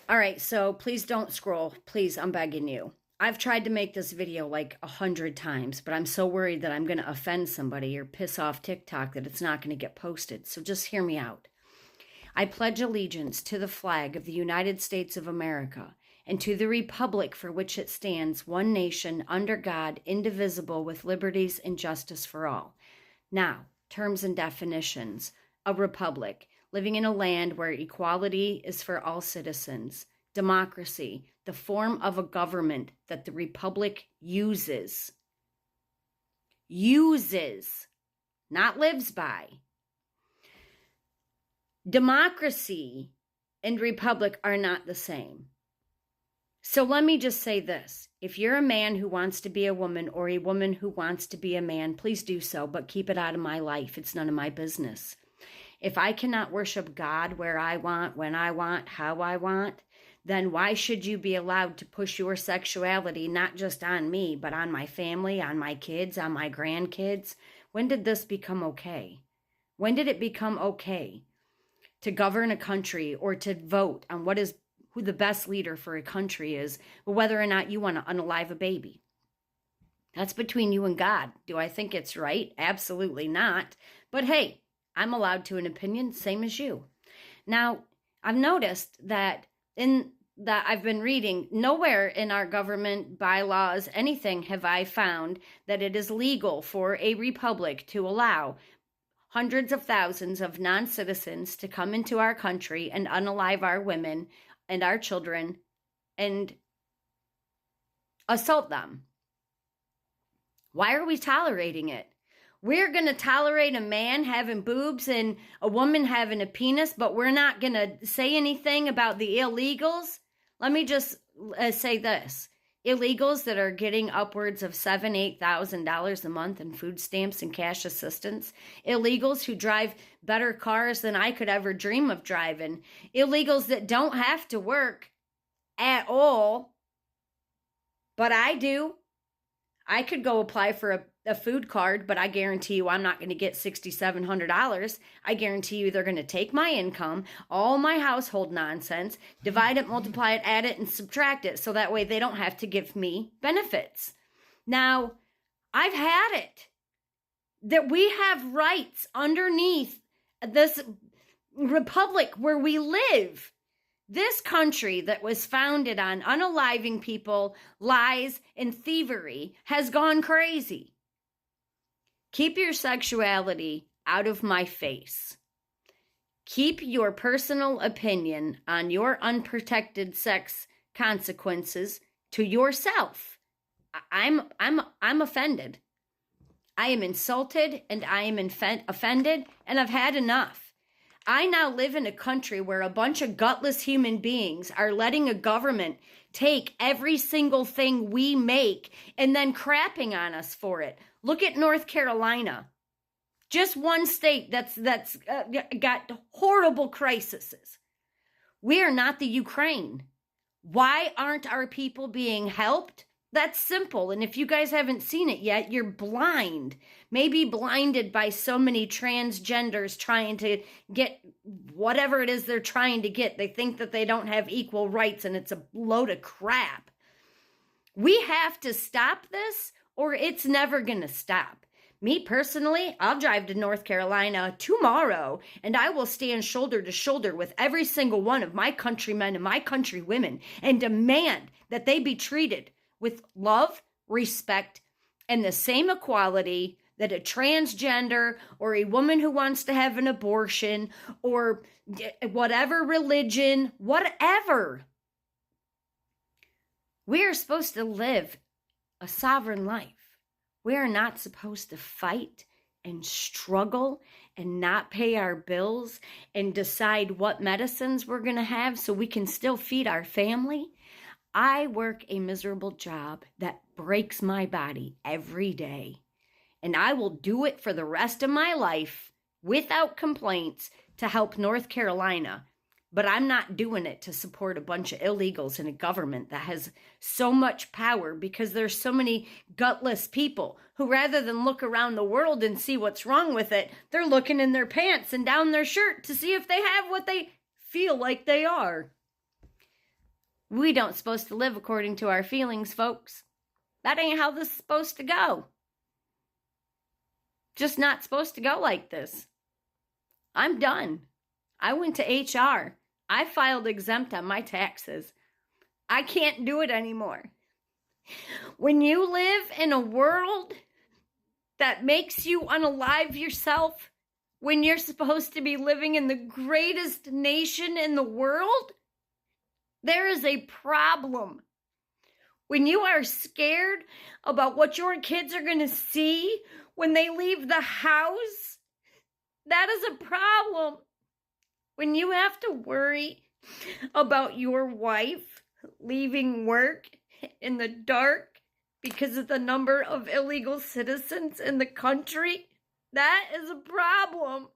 All right, so please don't scroll. Please, I'm begging you. I've tried to make this video like 100 times, but I'm so worried that I'm going to offend somebody or piss off TikTok that it's not going to get posted. So just hear me out. I pledge allegiance to the flag of the United States of America and to the republic for which it stands, one nation, under God, indivisible, with liberties and justice for all. Now, terms and definitions. A republic, living in a land where equality is for all citizens. Democracy, the form of a government that the republic uses, not lives by. Democracy and republic are not the same. So let me just say this. If you're a man who wants to be a woman or a woman who wants to be a man, please do so, but keep it out of my life. It's none of my business. If I cannot worship God where I want, when I want, how I want, then why should you be allowed to push your sexuality not just on me, but on my family, on my kids, on my grandkids? When did this become okay? When did it become okay to govern a country or to vote on who the best leader for a country is, whether or not you want to unalive a baby? That's between you and God. Do I think it's right? Absolutely not. But hey, I'm allowed to an opinion, same as you. Now, I've noticed that I've been reading, nowhere in our government bylaws, anything have I found that it is legal for a republic to allow hundreds of thousands of non-citizens to come into our country and unalive our women and our children and assault them. Why are we tolerating it? We're going to tolerate a man having boobs and a woman having a penis, but we're not going to say anything about the illegals? Let me just say this. Illegals that are getting upwards of $7,000, $8,000 a month in food stamps and cash assistance. Illegals who drive better cars than I could ever dream of driving. Illegals that don't have to work at all, but I do. I could go apply for a food card, but I guarantee you I'm not going to get $6,700. I guarantee you they're going to take my income, all my household nonsense, divide it, multiply it, add it, and subtract it, so that way they don't have to give me benefits. Now, I've had it. That we have rights underneath this republic where we live. This country that was founded on unaliving people, lies, and thievery has gone crazy. Keep your sexuality out of my face. Keep your personal opinion on your unprotected sex consequences to yourself. I'm offended. I am insulted and I am offended, and I've had enough. I now live in a country where a bunch of gutless human beings are letting a government take every single thing we make and then crapping on us for it. Look at North Carolina. Just one state that's got horrible crises. We are not the Ukraine. Why aren't our people being helped? That's simple. And if you guys haven't seen it yet, you're blind. Maybe blinded by so many transgenders trying to get whatever it is they're trying to get. They think that they don't have equal rights, and it's a load of crap. We have to stop this, or it's never going to stop. Me personally, I'll drive to North Carolina tomorrow, and I will stand shoulder to shoulder with every single one of my countrymen and my countrywomen and demand that they be treated with love, respect, and the same equality that a transgender or a woman who wants to have an abortion or whatever religion, whatever. We are supposed to live a sovereign life. We are not supposed to fight and struggle and not pay our bills and decide what medicines we're going to have so we can still feed our family. I work a miserable job that breaks my body every day, and I will do it for the rest of my life without complaints to help North Carolina. But I'm not doing it to support a bunch of illegals in a government that has so much power, because there's so many gutless people who, rather than look around the world and see what's wrong with it, they're looking in their pants and down their shirt to see if they have what they feel like they are. We don't supposed to live according to our feelings, folks. That ain't how this is supposed to go. Just not supposed to go like this. I'm done. I went to HR. I filed exempt on my taxes. I can't do it anymore. When you live in a world that makes you unalive yourself, when you're supposed to be living in the greatest nation in the world, there is a problem. When you are scared about what your kids are going to see when they leave the house, that is a problem. When you have to worry about your wife leaving work in the dark because of the number of illegal citizens in the country, that is a problem.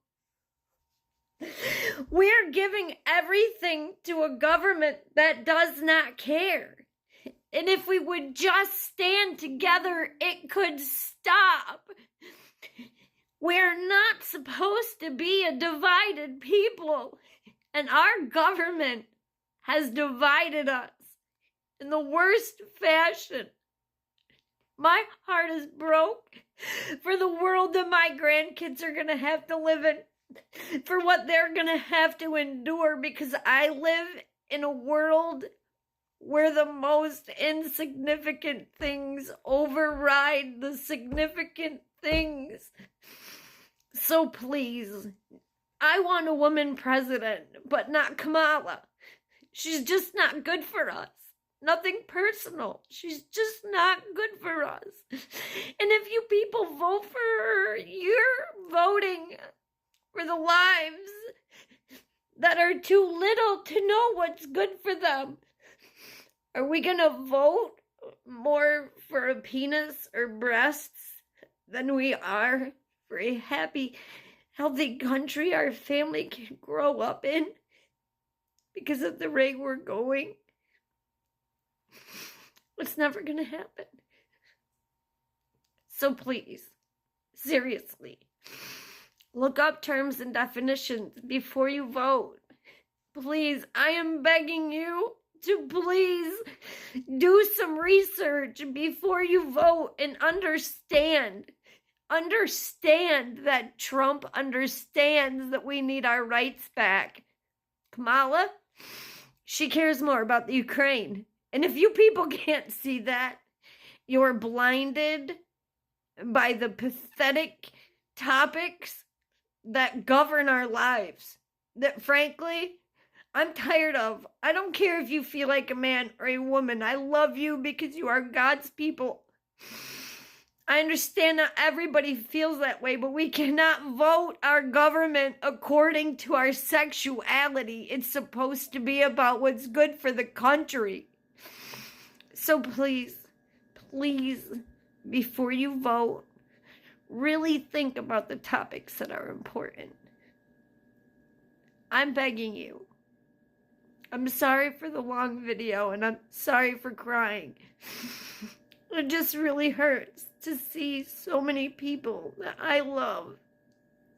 We're giving everything to a government that does not care. And if we would just stand together, it could stop. We're not supposed to be a divided people. And our government has divided us in the worst fashion. My heart is broke for the world that my grandkids are going to have to live in, for what they're going to have to endure, because I live in a world where the most insignificant things override the significant things. So please, I want a woman president, but not Kamala. She's just not good for us. Nothing personal. She's just not good for us. And if you people vote for her, you're voting for the lives that are too little to know what's good for them. Are we going to vote more for a penis or breasts than we are for a happy, healthy country our family can grow up in because of the rate we're going? It's never going to happen. So please, seriously, look up terms and definitions before you vote. Please, I am begging you to please do some research before you vote and understand that Trump understands that we need our rights back. Kamala, she cares more about the Ukraine. And if you people can't see that, you're blinded by the pathetic topics that govern our lives. That frankly, I'm tired of. I don't care if you feel like a man or a woman. I love you because you are God's people. I understand that everybody feels that way, but we cannot vote our government according to our sexuality. It's supposed to be about what's good for the country. So please, before you vote, really think about the topics that are important. I'm begging you. I'm sorry for the long video, and I'm sorry for crying. It just really hurts to see so many people that I love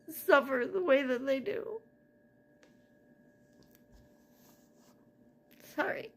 suffer the way that they do. Sorry.